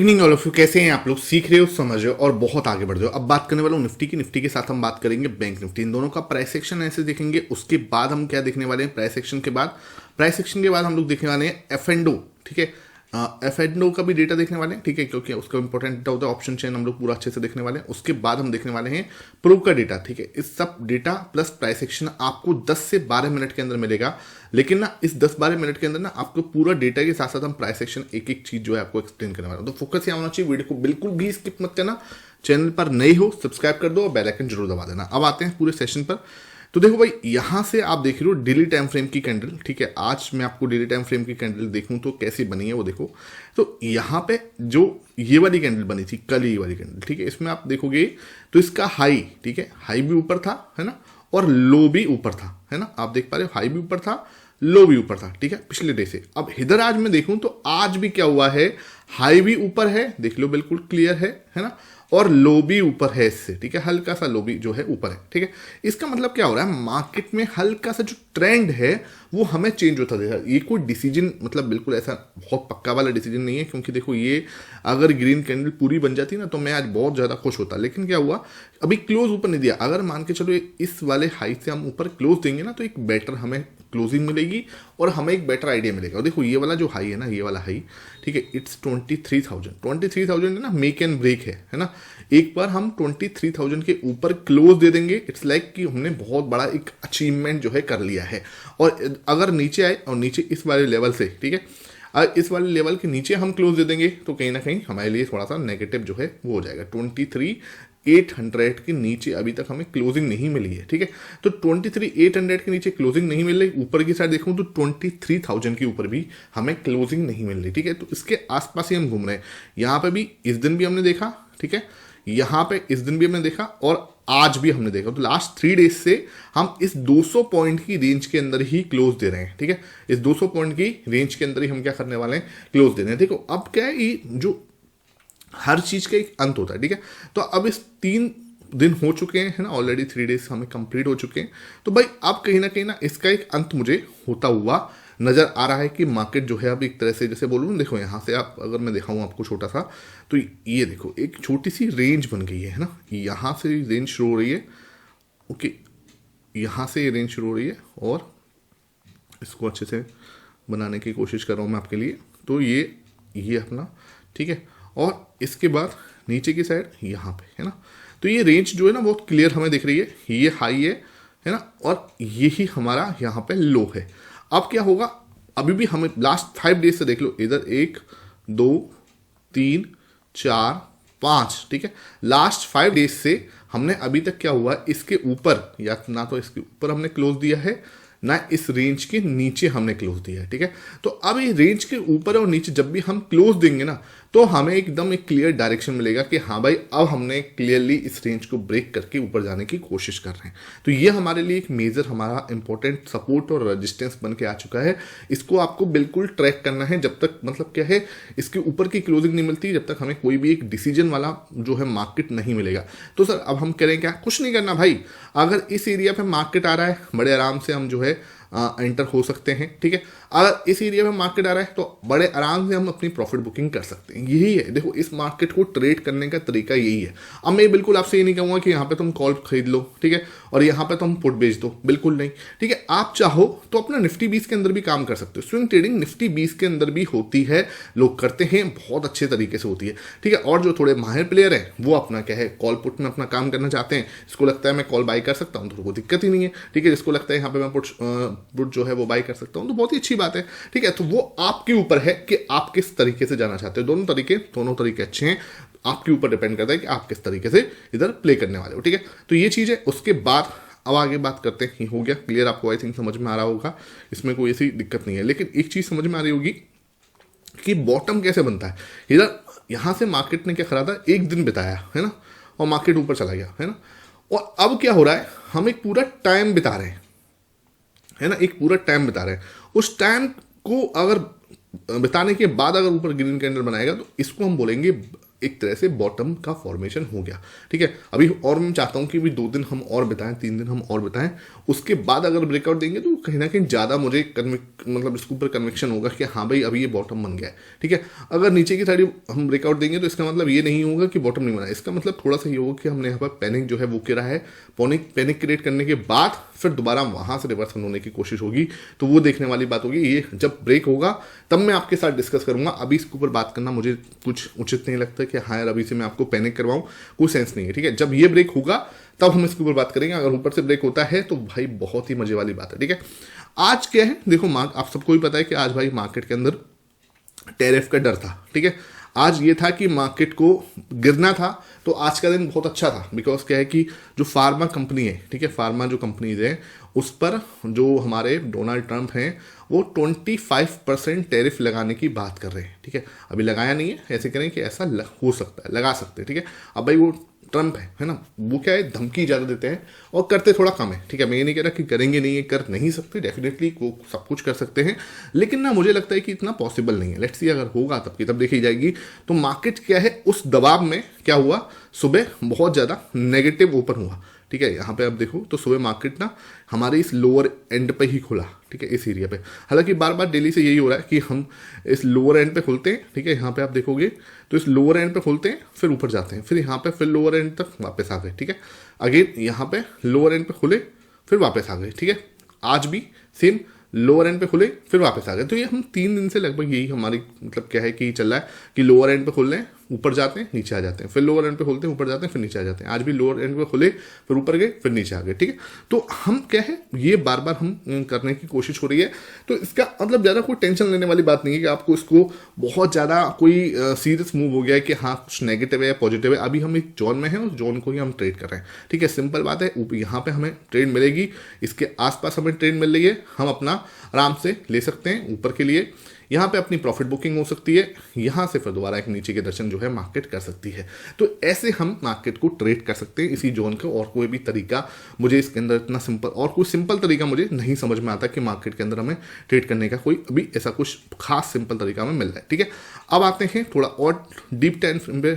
Evening all of you, कैसे हैं आप लोग? सीख रहे हो, समझ रहे हो और बहुत आगे बढ़ रहे हो। अब बात करने वाला हूँ निफ्टी की। निफ्टी के साथ हम बात करेंगे बैंक निफ्टी। इन दोनों का प्राइस एक्शन ऐसे देखेंगे। उसके बाद हम क्या देखने वाले हैं? प्राइस एक्शन के बाद हम लोग देखने वाले हैं एफ एंड ओ। ठीक है, एफ एंड ओ का भी डेटा देखने वाले हैं। ठीक है, क्योंकि उसका इंपॉर्टेंट डेटा होता है। ऑप्शन चेन हम लोग पूरा अच्छे से देखने वाले हैं। उसके बाद हम देखने वाले हैं प्रो का डेटा। ठीक है, इस सब डेटा प्लस प्राइस एक्शन आपको 10 से 12 मिनट के अंदर मिलेगा। लेकिन ना इस 10-12 मिनट के अंदर ना आपको पूरा डेटा के साथ साथ हम प्राइस एक्शन एक एक चीज जो है आपको एक्सप्लेन करने वाला हूं। तो फोकस यहाँ होना चाहिए। वीडियो को बिल्कुल भी स्किप मत करना। चैनल पर नए हो सब्सक्राइब कर दो और बेल आइकन जरूर दबा देना। अब आते हैं पूरे सेशन पर। तो देखो भाई, यहां से आप देख रहे हो डेली टाइम फ्रेम की कैंडल। ठीक है, आज मैं आपको डेली टाइम फ्रेम की कैंडल देखूं तो कैसी बनी है वो देखो। तो यहां पे जो ये वाली कैंडल बनी थी कल, ये वाली कैंडल, ठीक है, इसमें आप देखोगे तो इसका हाई, ठीक है, हाई भी ऊपर था, है ना, और लो भी ऊपर था, है ना। आप देख पा रहे हो, हाई भी ऊपर था, लो भी ऊपर था। ठीक है, पिछले डे से। अब इधर आज मैं देखूं तो आज भी क्या हुआ है, हाई भी ऊपर है, देख लो बिल्कुल क्लियर है ना, और लो भी ऊपर है इससे। ठीक है, हल्का सा लो भी जो है ऊपर है। ठीक है, इसका मतलब क्या हो रहा है, मार्केट में हल्का सा जो ट्रेंड है वो हमें चेंज होता दिख रहा है। ये कोई डिसीजन मतलब बिल्कुल ऐसा बहुत पक्का वाला डिसीजन नहीं है, क्योंकि देखो ये अगर ग्रीन कैंडल पूरी बन जाती ना तो मैं आज बहुत ज़्यादा खुश होता। लेकिन क्या हुआ, अभी क्लोज ऊपर नहीं दिया। अगर मान के चलो इस वाले हाई से हम ऊपर क्लोज देंगे ना तो एक बेटर हमें क्लोजिंग मिलेगी और हमें एक बेटर आइडिया मिलेगा। और देखो ये वाला जो हाई है ना, ये वाला हाई, ठीक है, इट्स 23,000 है ना, मेक एंड ब्रेक है ना। एक बार हम 23,000 के ऊपर क्लोज दे देंगे, इट्स लाइक कि हमने बहुत बड़ा एक अचीवमेंट जो है कर लिया है। और अगर नीचे आए और नीचे इस वाले लेवल से, ठीक है, इस वाले लेवल के नीचे हम क्लोज दे देंगे तो कहीं ना कहीं हमारे लिए थोड़ा सा नेगेटिव जो है वो हो जाएगा। 23,800 के नीचे अभी तक हमें क्लोजिंग नहीं मिली है। ठीक है, तो 23,800 के नीचे क्लोजिंग नहीं मिल रही। ऊपर की साइड देखूं तो 23,000 के ऊपर भी हमें क्लोजिंग नहीं मिल रही। ठीक है, तो इसके आसपास ही हम घूम रहे हैं। यहाँ पे भी इस दिन भी हमने देखा, ठीक है, यहाँ पे इस दिन भी हमने देखा और आज भी हमने देखा। तो लास्ट 3 डेज से हम इस 200 पॉइंट की रेंज के अंदर ही क्लोज दे रहे हैं। ठीक है, इस 200 पॉइंट की रेंज के अंदर ही हम क्या करने वाले हैं, क्लोज दे रहे हैं। देखो अब क्या है, ये जो हर चीज का एक अंत होता है। ठीक है, तो अब इस 3 दिन हो चुके हैं, है ना, ऑलरेडी 3 डेज हमें कंप्लीट हो चुके हैं। तो भाई अब कहीं ना इसका एक अंत मुझे होता हुआ नजर आ रहा है कि मार्केट जो है अब एक तरह से, जैसे बोलूँ, देखो यहाँ से आप अगर मैं दिखाऊँ आपको छोटा सा, तो ये देखो एक छोटी सी रेंज बन गई है ना। यहाँ से रेंज शुरू हो रही है, ओके, यहाँ से ये रेंज शुरू हो रही है और इसको अच्छे से बनाने की कोशिश कर रहा हूँ मैं आपके लिए। तो ये अपना, ठीक है, और इसके बाद नीचे की साइड यहाँ पे, है ना, तो ये रेंज जो है ना बहुत क्लियर हमें दिख रही है। ये हाई है ना, और यही हमारा यहाँ पे लो है। अब क्या होगा, अभी भी हमें लास्ट 5 डेज से देख लो, इधर 1 2 3 4 5, ठीक है, लास्ट 5 डेज से हमने अभी तक क्या हुआ, इसके ऊपर या ना तो इसके ऊपर हमने क्लोज दिया है, ना इस रेंज के नीचे हमने क्लोज दिया है। ठीक है, तो अब ये रेंज के ऊपर और नीचे जब भी हम क्लोज देंगे ना तो हमें एकदम एक क्लियर डायरेक्शन मिलेगा कि हाँ भाई अब हमने क्लियरली इस रेंज को ब्रेक करके ऊपर जाने की कोशिश कर रहे हैं। तो ये हमारे लिए एक मेजर हमारा इंपॉर्टेंट सपोर्ट और रेजिस्टेंस बन के आ चुका है। इसको आपको बिल्कुल ट्रैक करना है। जब तक मतलब क्या है, इसके ऊपर की क्लोजिंग नहीं मिलती, जब तक हमें कोई भी एक डिसीजन वाला जो है मार्केट नहीं मिलेगा। तो सर अब हम करें क्या? कुछ नहीं करना भाई। अगर इस एरिया पे मार्केट आ रहा है, बड़े आराम से हम जो है एंटर हो सकते हैं। ठीक है, अगर इस एरिया में मार्केट आ रहा है तो बड़े आराम से हम अपनी प्रॉफिट बुकिंग कर सकते हैं। यही है, देखो इस मार्केट को ट्रेड करने का तरीका यही है। अब मैं बिल्कुल आपसे ये नहीं कहूंगा कि यहाँ पे तुम कॉल खरीद लो, ठीक है, और यहाँ पे तुम पुट बेच दो, बिल्कुल नहीं। ठीक है, आप चाहो तो अपना निफ्टी 20 के अंदर भी काम कर सकते हो। स्विंग ट्रेडिंग निफ्टी 20 के अंदर भी होती है, लोग करते हैं, बहुत अच्छे तरीके से होती है। ठीक है, और जो थोड़े माहिर प्लेयर हैं वो अपना क्या है, कॉल पुट में अपना काम करना चाहते हैं, इसको लगता है मैं कॉल बाई कर सकता हूँ तो कोई दिक्कत ही नहीं है। ठीक है, जिसको लगता है यहाँ पे मैं पुट जो है वो बाई कर सकता हूँ तो बहुत ही अच्छी बात है। ठीक है, तो वो आपके ऊपर है कि आप किस तरीके से जाना चाहते हो। दोनों तरीके अच्छे हैं, आपके ऊपर डिपेंड करता है कि आप किस तरीके से इधर प्ले करने वाले हो। ठीक है, तो ये चीज़ है। उसके बाद अब आगे बात करते हैं। हो गया क्लियर, आपको आई थिंक समझ में आ रहा होगा, इसमें कोई ऐसी दिक्कत नहीं है। लेकिन एक चीज़ समझ में आ रही होगी कि बॉटम कैसे बनता है। इधर यहाँ से मार्केट ने क्या करा था, एक दिन बिताया है ना, और मार्केट ऊपर चला गया, है ना, और अब क्या हो रहा है, हम एक पूरा टाइम बिता रहे हैं, है ना, एक पूरा टाइम बिता रहे हैं। उस टाइम को अगर बिताने के बाद अगर ऊपर ग्रीन कैंडल बनाएगा तो इसको हम बोलेंगे एक तरह से बॉटम का फॉर्मेशन हो गया, ठीक है। अभी और मैं चाहता हूं कि भी 2 दिन हम और बिताएं, 3 दिन हम और बिताएं, उसके बाद अगर ब्रेकआउट देंगे तो कहीं ना कहीं ज़्यादा मुझे मतलब इसके ऊपर कन्विक्शन होगा कि हाँ भाई अभी ये बॉटम बन गया है, ठीक है। अगर नीचे की साइड हम ब्रेकआउट देंगे तो इसका मतलब ये नहीं होगा कि बॉटम नहीं बना, इसका मतलब थोड़ा सा ये होगा कि हमने यहाँ पर पैनिक जो है वो करा है, पैनिक क्रिएट करने के बाद फिर दोबारा वहाँ से रिवर्स होने की कोशिश होगी, तो वो देखने वाली बात होगी। ये जब ब्रेक होगा तब मैं आपके साथ डिस्कस करूंगा, अभी इसके ऊपर बात करना मुझे कुछ उचित नहीं लगता कि हाँ यार अभी से मैं आपको पैनिक करवाऊं, कोई सेंस नहीं है, ठीक है। जब ये ब्रेक होगा तब हम इसके ऊपर बात करेंगे, अगर ऊपर से ब्रेक होता है तो भाई बहुत ही मजे वाली बात है, ठीक है। आज क्या है देखो, आप सबको भी पता है कि आज भाई मार्केट के अंदर टैरिफ का डर था, ठीक है। आज ये था कि मार्केट को गिरना था, तो आज का दिन बहुत अच्छा था, बिकॉज क्या है कि जो फार्मा कंपनी है, ठीक है, फार्मा जो कंपनीज है उस पर जो हमारे डोनाल्ड ट्रंप हैं वो 25% टैरिफ लगाने की बात कर रहे हैं, ठीक है। अभी लगाया नहीं है, ऐसे करें कि ऐसा हो सकता है, लगा सकते हैं, ठीक है। अब भाई वो ट्रंप है ना, वो क्या है धमकी ज़्यादा देते हैं और करते थोड़ा कम है, ठीक है। मैं ये नहीं कह रहा कि करेंगे नहीं, कर नहीं सकते, डेफिनेटली वो सब कुछ कर सकते हैं, लेकिन ना मुझे लगता है कि इतना पॉसिबल नहीं है। लेट्स सी अगर होगा तब की तब देखी जाएगी। तो मार्केट क्या है, उस दबाव में क्या हुआ, सुबह बहुत ज़्यादा नेगेटिव ओपन हुआ, ठीक है। यहाँ पे आप देखो तो सुबह मार्केट ना हमारे इस लोअर एंड पे ही खुला, ठीक है, इस एरिया पे। हालांकि बार बार डेली से यही हो रहा है कि हम इस लोअर एंड पे खुलते हैं, ठीक है। यहाँ पे आप देखोगे तो इस लोअर एंड पे खुलते हैं, फिर ऊपर जाते हैं, फिर यहाँ पे फिर लोअर एंड तक वापस आ गए, ठीक है। अगेन यहाँ पे लोअर एंड पे खुले, फिर वापस आ गए, ठीक है। आज भी सेम लोअर एंड पे खुले, फिर वापस आ गए। तो ये हम 3 दिन से लगभग यही हमारी मतलब क्या है कि चल रहा है कि लोअर एंड पे खुल रहे हैं, ऊपर जाते हैं, नीचे आ जाते हैं, फिर लोअर एंड पे खुलते हैं, ऊपर जाते हैं, फिर नीचे आ जाते हैं। आज भी लोअर एंड पे खुले, फिर ऊपर गए, फिर नीचे आ गए, ठीक है। तो हम क्या है, ये बार बार हम करने की कोशिश हो रही है। तो इसका मतलब ज़्यादा कोई टेंशन लेने वाली बात नहीं है कि आपको इसको बहुत ज़्यादा कोई सीरियस मूव हो गया है कि हाँ कुछ नेगेटिव है या पॉजिटिव है। अभी हम एक जोन में हैं, उस जोन को ही हम ट्रेड कर रहे हैं, ठीक है। सिंपल बात है, यहाँ पे हमें ट्रेड मिलेगी, इसके आसपास हमें ट्रेड मिल रही है, हम अपना आराम से ले सकते हैं ऊपर के लिए। यहाँ पे अपनी प्रॉफिट बुकिंग हो सकती है, यहाँ से फिर दोबारा एक नीचे के दर्शन जो है मार्केट कर सकती है। तो ऐसे हम मार्केट को ट्रेड कर सकते हैं इसी जोन को। और कोई भी तरीका मुझे इसके अंदर इतना सिंपल, और कोई सिंपल तरीका मुझे नहीं समझ में आता कि मार्केट के अंदर हमें ट्रेड करने का कोई अभी ऐसा कुछ खास सिंपल तरीका हमें मिल रहा है, ठीक है। अब आते हैं थोड़ा और डीप टाइम फ्रेम पे,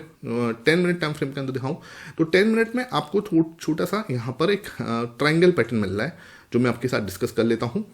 10 मिनट टाइम फ्रेम के अंदर दिखाऊं तो 10 मिनट में आपको छोटा सा यहाँ पर एक ट्राइंगल पैटर्न मिल रहा है, जो मैं आपके साथ डिस्कस कर लेता हूँ।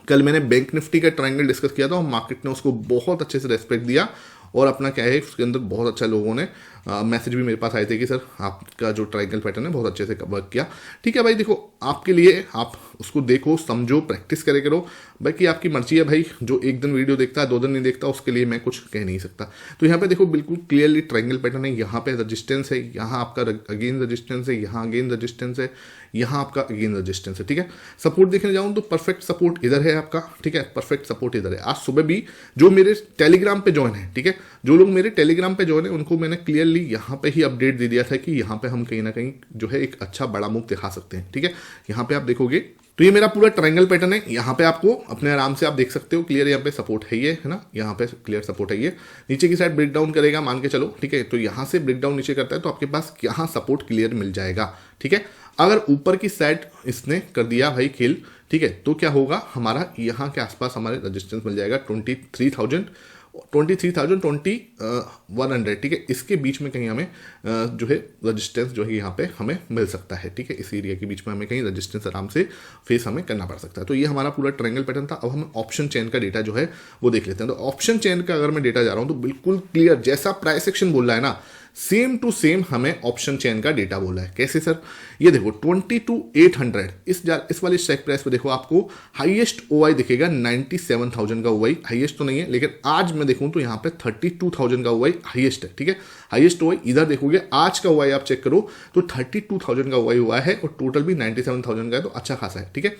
कल मैंने बैंक निफ्टी का ट्रायंगल डिस्कस किया था और मार्केट ने उसको बहुत अच्छे से रेस्पेक्ट दिया, और अपना क्या है उसके अंदर बहुत अच्छा लोगों ने मैसेज भी मेरे पास आए थे कि सर आपका जो ट्रायंगल पैटर्न है बहुत अच्छे से वर्क किया। ठीक है भाई, देखो आपके लिए आप उसको देखो, समझो, प्रैक्टिस करे करो, बाकी आपकी मर्जी है भाई। जो एक दिन वीडियो देखता है 2 दिन नहीं देखता, उसके लिए मैं कुछ कह नहीं सकता। तो यहाँ पे देखो बिल्कुल क्लियरली ट्रायंगल पैटर्न है, यहाँ पे रजिस्टेंस है, यहाँ आपका अगेन रजिस्टेंस है, यहाँ अगेन रजिस्टेंस है, यहाँ आपका अगेन रजिस्टेंस है, ठीक है। सपोर्ट देखने जाऊँ तो परफेक्ट सपोर्ट इधर है आपका, ठीक है, परफेक्ट सपोर्ट इधर है। आज सुबह भी जो मेरे टेलीग्राम पे ज्वाइन है, ठीक है, जो लोग मेरे टेलीग्राम पे ज्वाइन है उनको मैंने क्लियरली यहाँ पे ही अपडेट दे दिया था कि यहाँ पे हम कहीं ना कहीं जो है एक अच्छा बड़ा मूव दिखा सकते हैं, ठीक है। यहाँ पे आप देखोगे तो ये मेरा पूरा ट्रायंगल पैटर्न है, यहाँ पे आपको अपने आराम से आप देख सकते हो क्लियर, यहाँ पे सपोर्ट है ये, है ना, यहाँ पे क्लियर सपोर्ट है ये। नीचे की साइड ब्रेक डाउन करेगा मान के चलो, ठीक है, तो यहाँ से ब्रेक डाउन नीचे करता है तो आपके पास यहाँ सपोर्ट क्लियर मिल जाएगा, ठीक है। अगर ऊपर की साइड इसने कर दिया भाई खेल, ठीक है, तो क्या होगा, हमारा यहाँ के आसपास हमारे रजिस्टेंस मिल जाएगा 23,100, ठीक है। इसके बीच में कहीं हमें जो है रजिस्टेंस जो है यहाँ पे हमें मिल सकता है, ठीक है। इस एरिया के बीच में हमें कहीं रजिस्टेंस आराम से फेस हमें करना पड़ सकता है। तो ये हमारा पूरा ट्रायंगल पैटर्न था। अब हम ऑप्शन चेन का डेटा जो है वो देख लेते हैं। तो ऑप्शन चेन का अगर मैं डेटा जा रहा हूँ तो बिल्कुल क्लियर, जैसा प्राइस एक्शन बोल रहा है ना, सेम टू सेम हमें ऑप्शन चेन का डेटा बोला है। कैसे सर, ये देखो 22,800 इस वाली स्ट्राइक प्राइस पे देखो आपको हाईएस्ट ओआई दिखेगा 97,000 का ओआई, हाईएस्ट तो नहीं है, लेकिन आज मैं देखूं तो यहाँ पे 32,000 का ओआई हाईएस्ट है, ठीक है। हाईएस्ट ओआई इधर देखोगे, आज का ओआई आप चेक करो तो 32,000 का ओआई हुआ है और टोटल भी 97,000 का है, तो अच्छा खासा है, ठीक है।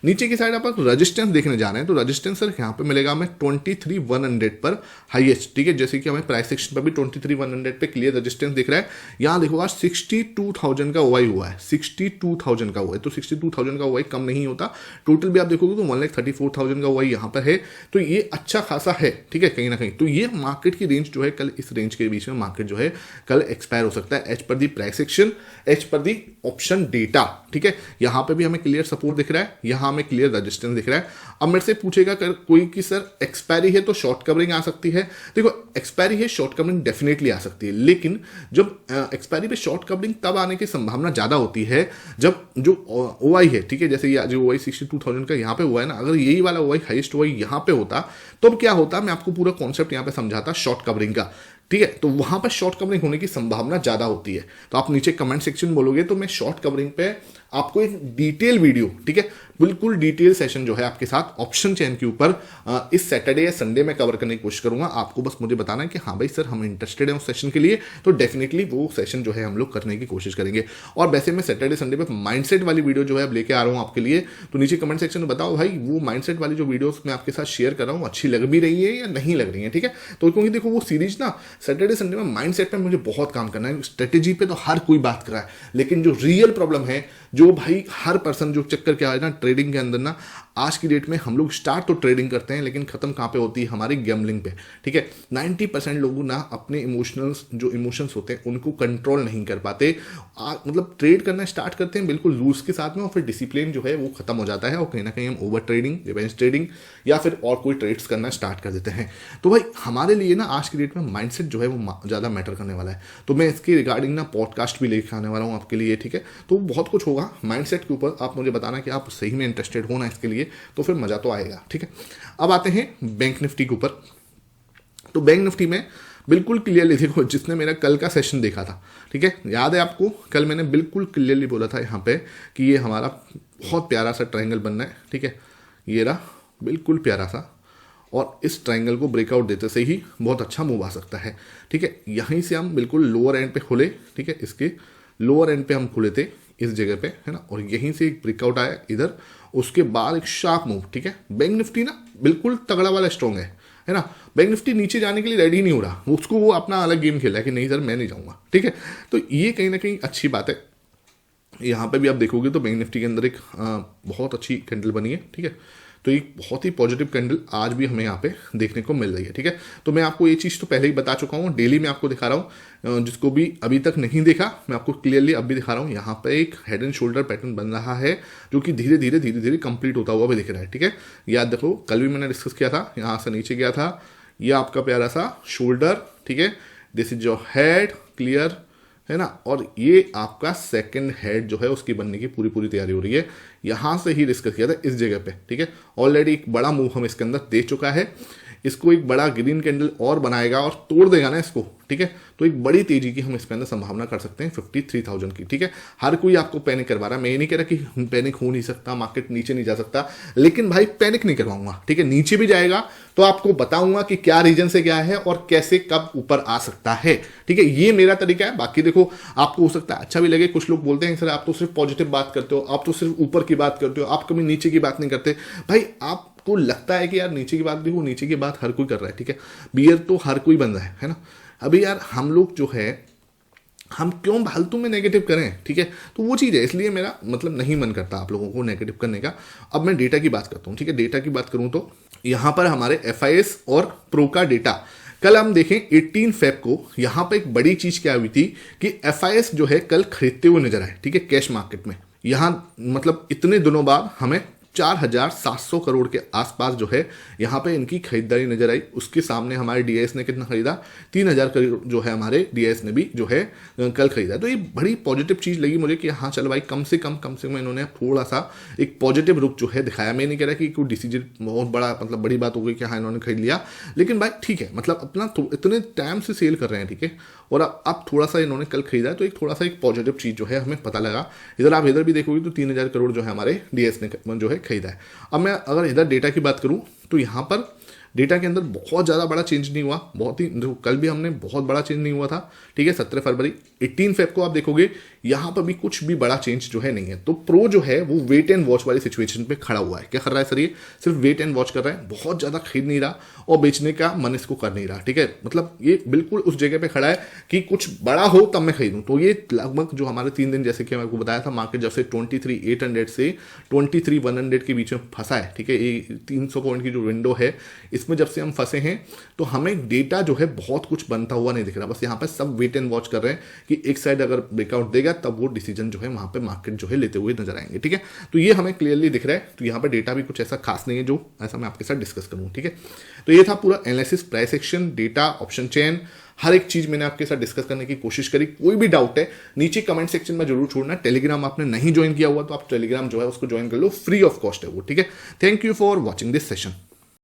नीचे की साइड आप रजिस्टेंस देखने जा रहे हैं तो रजिस्टेंस सर यहाँ पे मिलेगा हमें 23,100 पर हाईएस्ट, ठीक है। जैसे कि हमें प्राइस सेक्शन पर भी 23,100 पे क्लियर रजिस्टेंस दिख रहा है। यहाँ देखो आज 62,000 का ओआई हुआ है, 62,000 का ओआई, तो 62,000 का ओआई कम नहीं होता। टोटल भी आप देखोगे तो 1,34,000 का ओआई यहाँ पर है, तो ये अच्छा खासा है, ठीक है, कहीं ना कहीं। तो ये मार्केट की रेंज जो है, कल इस रेंज के बीच में मार्केट जो है कल एक्सपायर हो सकता है, as per the price action, as per the option data, ठीक है। यहाँ पे भी हमें क्लियर सपोर्ट दिख रहा है, यहाँ हमें क्लियर रेजिस्टेंस दिख रहा है। अब मेरे से पूछेगा कोई कि सर एक्सपायरी है तो शॉर्ट कवरिंग आ सकती है। देखो एक्सपायरी है, शॉर्ट कवरिंग डेफिनेटली आ सकती है, लेकिन जब एक्सपायरी पे शॉर्ट कवरिंग तब आने की संभावना ज़्यादा होती है जब जो OI है, ठीक है, जैसे ये जो OI 62,000 का यहाँ पे हुआ है ना, अगर यही वाला OI हाईएस्ट OI यहाँ पे होता तो अब क्या होता, मैं आपको पूरा कॉन्सेप्ट यहाँ पे समझाता शॉर्ट कवरिंग का, ठीक है। तो वहां पर शॉर्ट कवरिंग होने की संभावना ज्यादा होती है। तो आप नीचे कमेंट सेक्शन बोलोगे तो मैं शॉर्ट कवरिंग पे आपको एक डिटेल वीडियो, ठीक है, बिल्कुल डिटेल सेशन जो है आपके साथ ऑप्शन चेन के ऊपर इस सैटरडे या संडे में कवर करने की कोशिश करूंगा। आपको बस मुझे बताना है कि हाँ भाई सर हम इंटरेस्टेड हैं उस सेशन के लिए, तो डेफिनेटली वो सेशन जो है हम लोग करने की कोशिश करेंगे। और वैसे मैं सैटरडे संडे पे माइंडसेट वाली वीडियो जो है अब लेके आ रहा हूँ आपके लिए, तो नीचे कमेंट सेक्शन में बताओ भाई वो माइंडसेट वाली जो वीडियोस मैं आपके साथ शेयर कर रहा हूँ अच्छी लग भी रही है या नहीं लग रही है, ठीक है। तो क्योंकि देखो वो सीरीज ना सैटरडे संडे में माइंडसेट पे मुझे बहुत काम करना है। स्ट्रेटेजी पे तो हर कोई बात कर रहा है, लेकिन जो रियल प्रॉब्लम है, जो भाई हर पर्सन जो चक्कर क्या है ना ट्रेडिंग के अंदर ना, आज की डेट में हम लोग स्टार्ट तो ट्रेडिंग करते हैं लेकिन खत्म कहाँ पे होती है, हमारी गैम्बलिंग पे, ठीक है। 90% लोग ना अपने इमोशंस होते हैं उनको कंट्रोल नहीं कर पाते। मतलब ट्रेड करना स्टार्ट करते हैं बिल्कुल लूज के साथ में, और फिर डिसिप्लिन जो है वो खत्म हो जाता है, और कहीं ना कहीं हम ओवर ट्रेडिंग, रिवेंज ट्रेडिंग या फिर और कोई ट्रेड्स करना स्टार्ट कर देते हैं। तो भाई हमारे लिए ना आज की डेट में माइंडसेट जो है वो ज़्यादा मैटर करने वाला है। तो मैं इसके रिगार्डिंग ना पॉडकास्ट भी लेकर आने वाला हूँ आपके लिए, ठीक है। तो बहुत कुछ होगा माइंडसेट के ऊपर, आप मुझे बताना कि आप सही में इंटरेस्टेड हो ना इसके लिए, तो फिर मज़ा तो आएगा, ठीक है। अब आते हैं बैंक निफ्टी के ऊपर। तो बैंक निफ्टी में बिल्कुल क्लियरली देखो, जिसने मेरा कल का सेशन देखा था, ठीक है, याद है आपको, कल मैंने बिल्कुल क्लियरली बोला था यहाँ पे कि ये हमारा बहुत प्यारा सा ट्रायंगल बनना है, ठीक है, ये रहा बिल्कुल प्यारा सा, और इस ट्रायंगल को ब्रेकआउट देते से ही बहुत अच्छा मूव आ सकता है, ठीक है। यहीं से हम बिल्कुल लोअर एंड पे खुले, ठीक है, इसके लोअर एंड पे हम खुले थे इस जगह पे, है ना, और यहीं से एक ब्रेकआउट आया इधर, उसके बाद एक शार्प मूव, ठीक है। बैंक निफ्टी ना बिल्कुल तगड़ा वाला स्ट्रॉन्ग है ना। बैंक निफ्टी नीचे जाने के लिए रेडी नहीं हो रहा, उसको वो अपना अलग गेम खेला है कि नहीं सर मैं नहीं जाऊंगा, ठीक है। तो ये कहीं ना कहीं अच्छी बात है। यहाँ पे भी आप देखोगे तो बैंक निफ्टी के अंदर एक बहुत अच्छी कैंडल बनी है, ठीक है। तो एक बहुत ही पॉजिटिव कैंडल आज भी हमें यहाँ पे देखने को मिल रही है, ठीक है। तो मैं आपको ये चीज़ तो पहले ही बता चुका हूँ, डेली में आपको दिखा रहा हूँ, जिसको भी अभी तक नहीं देखा मैं आपको क्लियरली अब भी दिखा रहा हूँ। यहाँ पे एक हेड एंड शोल्डर पैटर्न बन रहा है जो कि धीरे धीरे कंप्लीट होता हुआ भी दिख रहा है, ठीक है। याद देखो कल भी मैंने डिस्कस किया था, यहाँ से नीचे गया था, यह आपका प्यारा सा शोल्डर, ठीक है, this is your head, clear है ना, और ये आपका सेकंड हेड जो है उसकी बनने की पूरी तैयारी हो रही है। यहां से ही डिस्कस किया था इस जगह पे, ठीक है। ऑलरेडी एक बड़ा मूव हम इसके अंदर दे चुका है, इसको एक बड़ा ग्रीन कैंडल और बनाएगा और तोड़ देगा ना इसको, ठीक है। तो एक बड़ी तेजी की हम इसके अंदर संभावना कर सकते हैं 53,000 की, ठीक है। हर कोई आपको पैनिक करवा रहा है, मैं ये नहीं कह रहा कि पैनिक हो नहीं सकता, मार्केट नीचे नहीं जा सकता, लेकिन भाई पैनिक नहीं करवाऊंगा, ठीक है। नीचे भी जाएगा तो आपको बताऊंगा कि क्या रीजन से क्या है और कैसे कब ऊपर आ सकता है, ठीक है। ये मेरा तरीका है। बाकी देखो आपको हो सकता है अच्छा भी लगे, कुछ लोग बोलते हैं सर आप तो सिर्फ पॉजिटिव बात करते हो, आप तो सिर्फ ऊपर की बात करते हो, आप कभी नीचे की बात नहीं करते। भाई आपको लगता है कि यार नीचे की बात, देखो नीचे की बात हर कोई कर रहा है, ठीक है, बियर तो हर कोई बन रहा है ना। अभी यार हम लोग जो है हम क्यों फालतू में नेगेटिव करें, ठीक है। तो वो चीज़ है, इसलिए मेरा मतलब नहीं मन करता आप लोगों को नेगेटिव करने का। अब मैं डेटा की बात करता हूँ, ठीक है। डेटा की बात करूँ तो यहाँ पर हमारे FIS और प्रो का डेटा कल हम देखें 18 फेब को, यहाँ पर एक बड़ी चीज़ क्या हुई थी कि FIS जो है कल खरीदते हुए नजर आए, ठीक है, कैश मार्केट में। यहाँ मतलब इतने दिनों बाद हमें 4,700 करोड़ के आसपास जो है यहाँ पे इनकी खरीदारी नजर आई। उसके सामने हमारे DIS ने कितना खरीदा, 3,000 करोड़ जो है हमारे DIS ने भी जो है कल खरीदा। तो ये बड़ी पॉजिटिव चीज़ लगी मुझे कि हाँ चल भाई कम से कम इन्होंने थोड़ा सा एक पॉजिटिव रुख जो है दिखाया। मैं नहीं कह रहा कि कोई डिसीजन बहुत बड़ा मतलब बड़ी बात हो गई कि हाँ इन्होंने खरीद लिया, लेकिन भाई ठीक है, मतलब अपना इतने टाइम से सेल कर रहे हैं, ठीक है, और अब थोड़ा सा इन्होंने कल खरीदा, तो एक थोड़ा सा एक पॉजिटिव चीज़ जो है हमें पता लगा। इधर आप इधर भी देखोगे तो 3,000 करोड़ जो है हमारे DIS ने जो है खरीदा है। अब मैं अगर इधर डेटा की बात करूं तो यहां पर डेटा के अंदर बहुत ज़्यादा बड़ा चेंज नहीं हुआ, बहुत ही कल भी हमने बहुत बड़ा चेंज नहीं हुआ था, ठीक है। 17 फरवरी 18 फेब को आप देखोगे यहाँ पर भी कुछ भी बड़ा चेंज जो है नहीं है। तो प्रो जो है वो वेट एंड वॉच वाली सिचुएशन पे खड़ा हुआ है। क्या कर रहा है सर, ये सिर्फ वेट एंड वॉच कर रहा है, बहुत ज़्यादा खरीद नहीं रहा और बेचने का मन इसको कर नहीं रहा, ठीक है। मतलब ये बिल्कुल उस जगह पे खड़ा है कि कुछ बड़ा हो तब मैं खरीदूँ। तो ये लगभग जो हमारे 3 दिन जैसे कि मैं आपको बताया था, मार्केट जब से 23,800 से 23,100 के बीच में फंसा है, ठीक है। ये 300 पॉइंट की जो विंडो है इसमें जब से हम फंसे हैं तो हमें डेटा जो है बहुत कुछ बनता हुआ नहीं दिख रहा, बस यहाँ पे सब वेट एंड वॉच कर रहे हैं कि एक साइड अगर ब्रेकआउट देगा तब वो डिसीजन जो है वहाँ पे मार्केट जो है लेते हुए नजर आएंगे। ठीक है, तो ये हमें क्लियरली दिख रहा है। तो यहाँ पे डेटा भी कुछ ऐसा खास नहीं है जो ऐसा मैं आपके साथ डिस्कस करूँ। ठीक है, तो ये था पूरा analysis, price action, data, option chain, हर एक चीज मैंने आपके साथ डिस्कस करने की कोशिश करी। कोई भी डाउट है नीचे कमेंट सेक्शन में जरूर छोड़ना। टेलीग्राम आपने नहीं ज्वाइन किया हुआ तो आप टेलीग्राम जो है उसको ज्वाइन कर लो, फ्री ऑफ कॉस्ट है वो। ठीक है, thank you for watching this session.